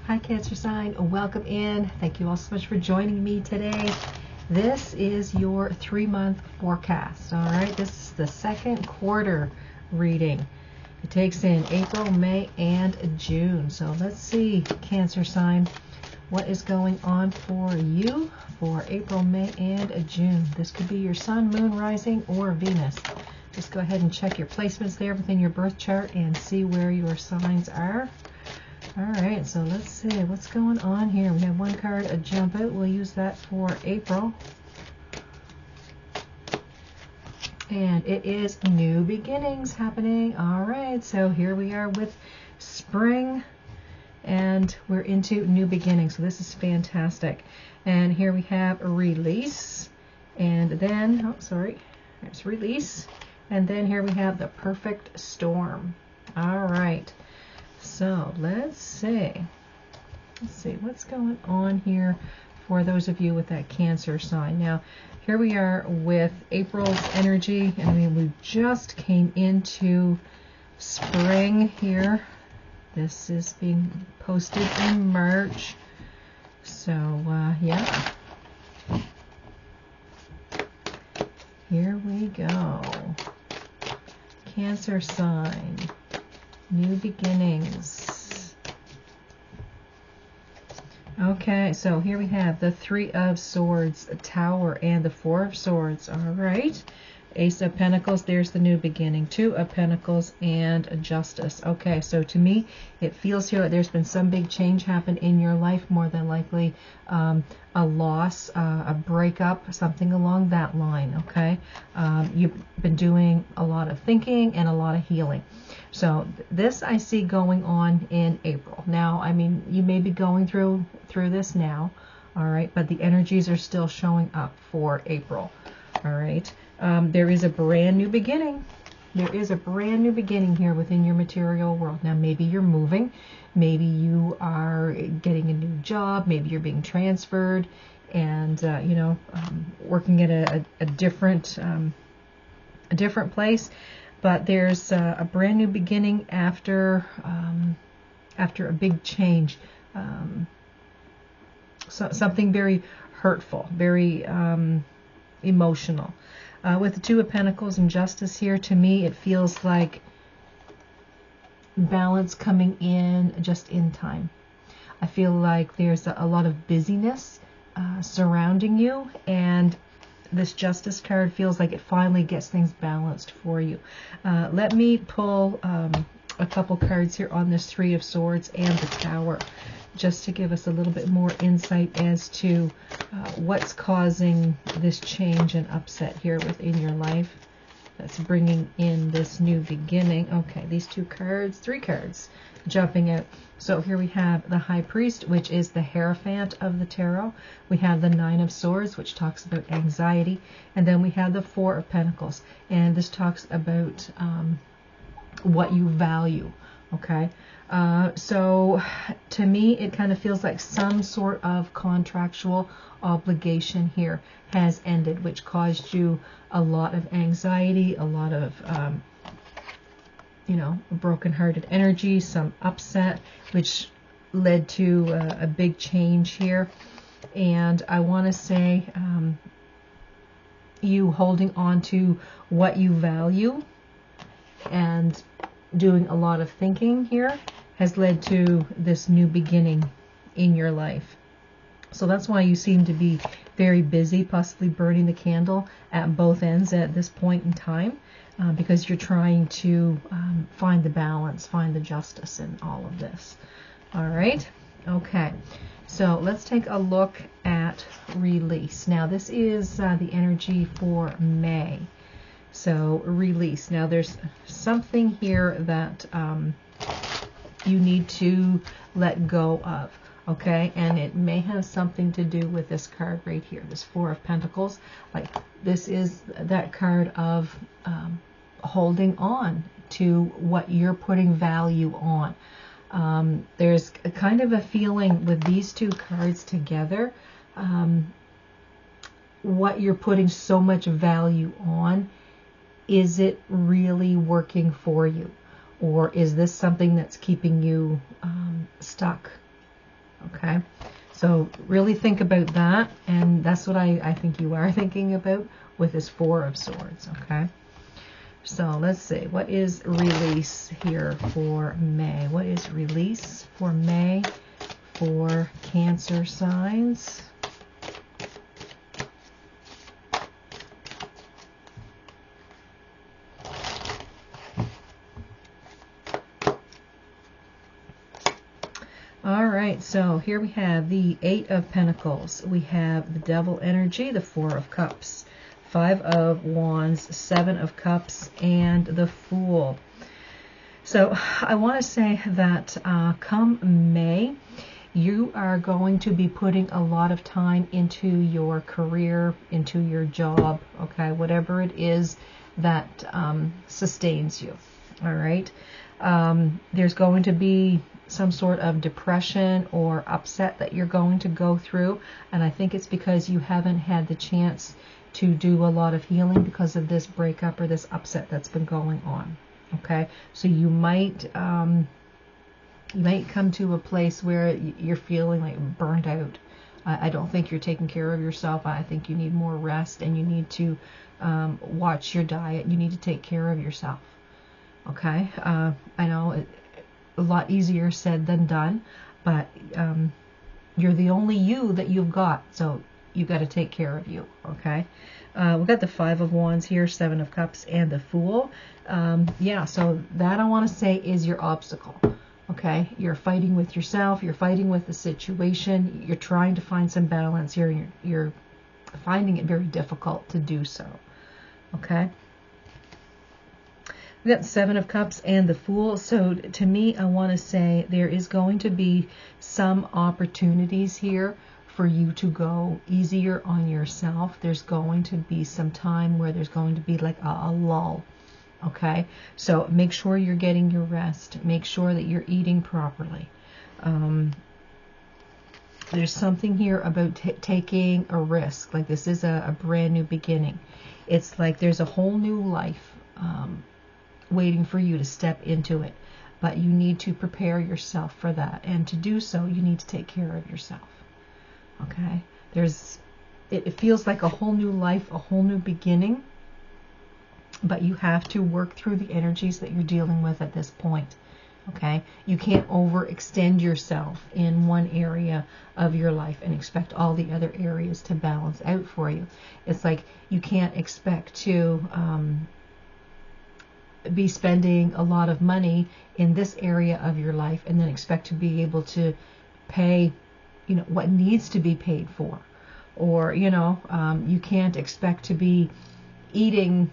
Hi Cancer sign, welcome in. Thank you all so much for joining me today. This is your 3-month forecast. All right, this is the second quarter reading. It takes in April, May, and June. So let's see, Cancer sign, what is going on for you for April, May, and June. This could be your sun, moon, rising, or Venus. Just go ahead and check your placements there within your birth chart and see where your signs are. All right, so let's see what's going on here. We have one card, a jump out. We'll use that for April. And it is new beginnings happening. All right, so here we are with spring, and we're into new beginnings. So this is fantastic. And here we have a release, and then, oh, sorry, there's release. And then here we have the perfect storm. All right. So let's see what's going on here for those of you with that Cancer sign. Now, here we are with April's energy, and I mean, we just came into spring here. This is being posted in March. So, yeah. Here we go. Cancer sign. New beginnings. Okay, so here we have the 3 of Swords, a Tower, and the 4 of Swords. All right. Ace of Pentacles, there's the new beginning. 2 of Pentacles and a Justice. Okay, so to me, it feels here like there's been some big change happen in your life, more than likely a loss, a breakup, something along that line, okay? You've been doing a lot of thinking and a lot of healing. So this I see going on in April. Now, I mean, you may be going through this now, all right, but the energies are still showing up for April, all right? There is a brand new beginning. There is a brand new beginning here within your material world. Now, maybe you're moving. Maybe you are getting a new job. Maybe you're being transferred and, working at a different place. But there's a brand new beginning after a big change. Something very hurtful, very emotional. With the 2 of Pentacles and Justice here, to me, it feels like balance coming in just in time. I feel like there's a lot of busyness surrounding you, and this Justice card feels like it finally gets things balanced for you. Let me pull a couple cards here on this 3 of Swords and the Tower, just to give us a little bit more insight as to what's causing this change and upset here within your life that's bringing in this new beginning. Okay, these 2 cards, 3 cards jumping out. So here we have the High Priest, which is the Hierophant of the Tarot. We have the 9 of Swords, which talks about anxiety. And then we have the 4 of Pentacles. And this talks about what you value. Okay, so to me, it kind of feels like some sort of contractual obligation here has ended, which caused you a lot of anxiety, a lot of, broken-hearted energy, some upset, which led to a big change here. And I want to say you holding on to what you value and doing a lot of thinking here has led to this new beginning in your life. So that's why you seem to be very busy, possibly burning the candle at both ends at this point in time, because you're trying to find the balance, find the justice in all of this. All right. Okay. So let's take a look at release. Now, this is the energy for May. So release. Now there's something here that you need to let go of, okay? And it may have something to do with this card right here, this 4 of Pentacles. Like, this is that card of holding on to what you're putting value on. There's a kind of a feeling with these 2 cards together, what you're putting so much value on, is it really working for you? Or is this something that's keeping you stuck Okay, so really think about that, and that's what I think you are thinking about with this Four of Swords. Okay, so let's see, what is release here for May? What is release for May for Cancer signs? All right, so here we have the Eight of Pentacles. We have the Devil energy, the Four of Cups, Five of Wands, Seven of Cups, and the Fool. So I want to say that come May, you are going to be putting a lot of time into your career, into your job, okay, whatever it is that sustains you. All right. There's going to be some sort of depression or upset that you're going to go through, and I think it's because you haven't had the chance to do a lot of healing because of this breakup or this upset that's been going on. Okay, so you might come to a place where you're feeling like burned out. I don't think you're taking care of yourself. I think you need more rest, and you need to watch your diet. You need to take care of yourself. Okay, I know a lot easier said than done, but you're the only you that you've got, so you got to take care of you. Okay, we've got the Five of Wands here, Seven of Cups, and the Fool. Yeah, so that I want to say is your obstacle. Okay, you're fighting with yourself, you're fighting with the situation, you're trying to find some balance here, you're finding it very difficult to do so. Okay, we got the Seven of Cups and the Fool. So to me, I want to say there is going to be some opportunities here for you to go easier on yourself. There's going to be some time where there's going to be like a lull. Okay, so make sure you're getting your rest. Make sure that you're eating properly. There's something here about taking a risk. Like this is a brand new beginning. It's like there's a whole new life waiting for you to step into it. But you need to prepare yourself for that. And to do so, you need to take care of yourself. Okay? It feels like a whole new life, a whole new beginning. But you have to work through the energies that you're dealing with at this point. Okay? You can't overextend yourself in one area of your life and expect all the other areas to balance out for you. It's like you can't expect to be spending a lot of money in this area of your life and then expect to be able to pay, what needs to be paid for. Or, you can't expect to be eating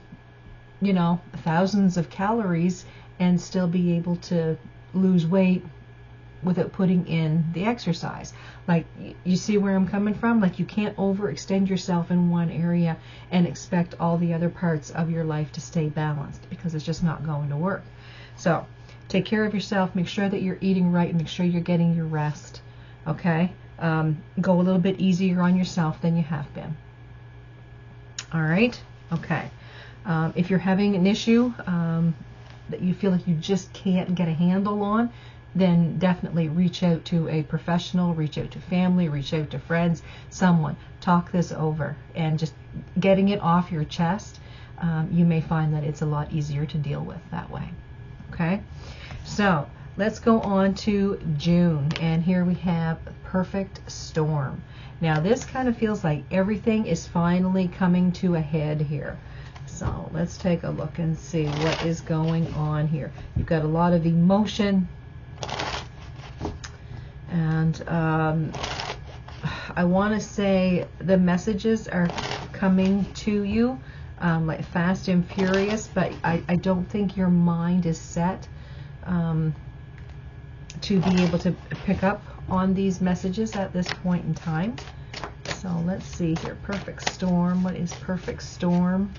thousands of calories and still be able to lose weight without putting in the exercise. Like, you see where I'm coming from? Like, you can't overextend yourself in one area and expect all the other parts of your life to stay balanced, because it's just not going to work. So take care of yourself, make sure that you're eating right, and make sure you're getting your rest. Okay? Go a little bit easier on yourself than you have been. All right? Okay. If you're having an issue that you feel like you just can't get a handle on, then definitely reach out to a professional, reach out to family, reach out to friends, someone. Talk this over, and just getting it off your chest, you may find that it's a lot easier to deal with that way. Okay? So let's go on to June, and here we have Perfect Storm. Now this kind of feels like everything is finally coming to a head here. So let's take a look and see what is going on here. You've got a lot of emotion, and I want to say the messages are coming to you like fast and furious, but I don't think your mind is set to be able to pick up on these messages at this point in time. So let's see here. Perfect Storm. What is Perfect Storm?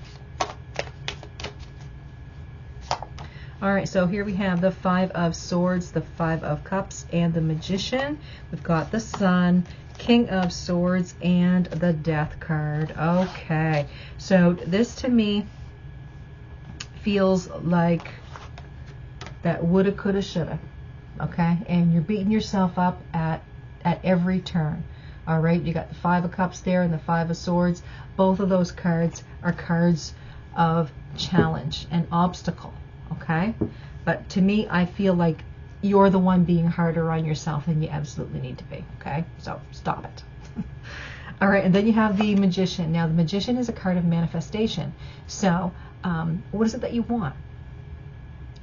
All right, so here we have the Five of Swords, the Five of Cups, and the Magician. We've got the Sun, King of Swords, and the Death card. Okay, so this to me feels like that woulda, coulda, shoulda. Okay, and you're beating yourself up at at every turn. All right, you got the Five of Cups there and the Five of Swords. Both of those cards are cards of challenge and obstacle, okay? But to me, I feel like you're the one being harder on yourself than you absolutely need to be, okay? So stop it. All right, and then you have the Magician. Now, the Magician is a card of manifestation. So what is it that you want?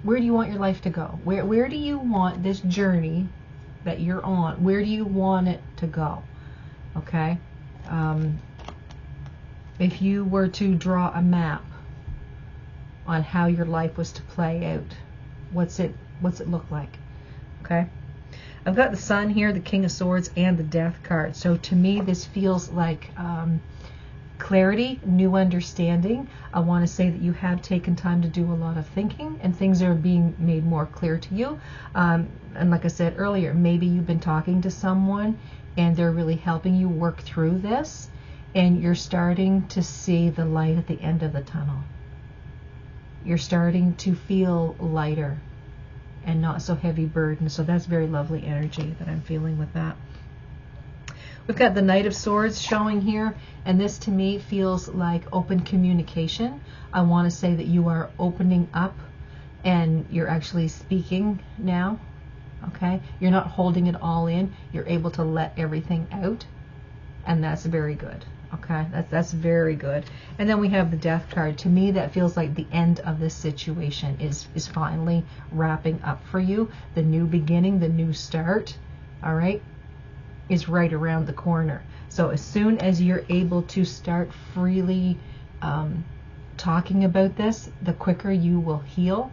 Where do you want your life to go? Where do you want this journey that you're on? Where do you want it to go? Okay? If you were to draw a map on how your life was to play out, what's it look like? Okay? I've got the Sun here, the King of Swords, and the Death card. So to me, this feels like clarity, new understanding. I want to say that you have taken time to do a lot of thinking, and things are being made more clear to you. And like I said earlier, maybe you've been talking to someone and they're really helping you work through this, and you're starting to see the light at the end of the tunnel. You're starting to feel lighter and not so heavy burden. So that's very lovely energy that I'm feeling with that. We've got the Knight of Swords showing here, and this to me feels like open communication. I want to say that you are opening up and you're actually speaking now. Okay? You're not holding it all in. You're able to let everything out, and that's very good. Okay? That's very good. And then we have the Death card. To me, that feels like the end of this situation is finally wrapping up for you. The new beginning, the new start, all right, is right around the corner. So as soon as you're able to start freely talking about this, the quicker you will heal,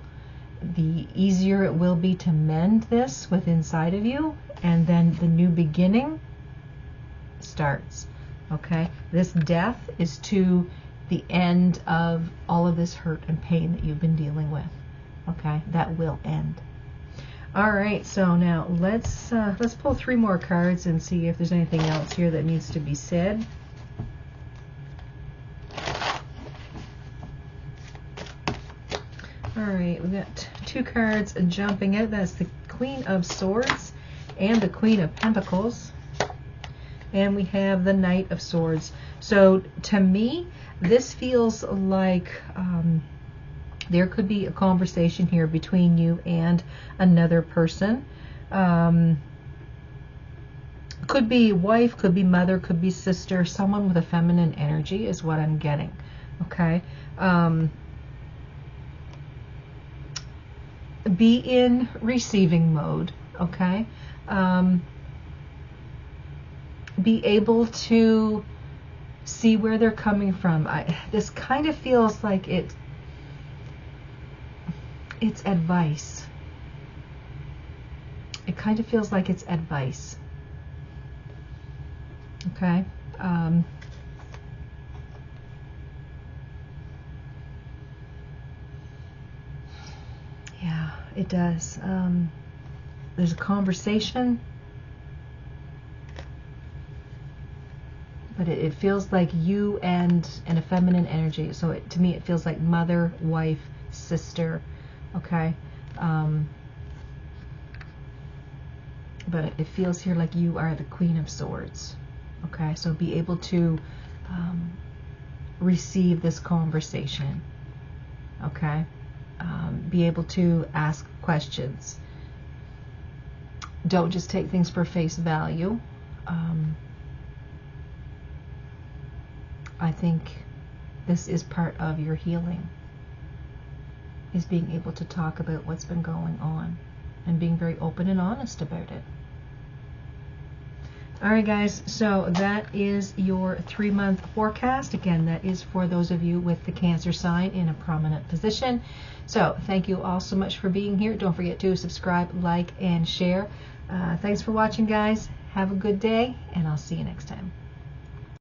the easier it will be to mend this with inside of you, and then the new beginning starts. Okay, this death is to the end of all of this hurt and pain that you've been dealing with. Okay, that will end. All right, so now let's pull 3 more cards and see if there's anything else here that needs to be said. All right, we got 2 cards jumping out. That's the Queen of Swords and the Queen of Pentacles. And we have the Knight of Swords. So to me, this feels like there could be a conversation here between you and another person. Could be wife, could be mother, could be sister, someone with a feminine energy is what I'm getting. Okay. Be in receiving mode. Okay. Be able to see where they're coming from. This kind of feels like it's advice. It kind of feels like it's advice. Okay. Yeah, it does. There's a conversation, but it feels like you and a feminine energy. So to me, it feels like mother, wife, sister. Okay. But it feels here like you are the Queen of Swords. Okay. So be able to receive this conversation. Okay. Be able to ask questions. Don't just take things for face value. I think this is part of your healing, is being able to talk about what's been going on and being very open and honest about it. Alright guys, so that is your 3-month forecast. Again, that is for those of you with the Cancer sign in a prominent position. So thank you all so much for being here. Don't forget to subscribe, like, and share. Thanks for watching, guys. Have a good day, and I'll see you next time.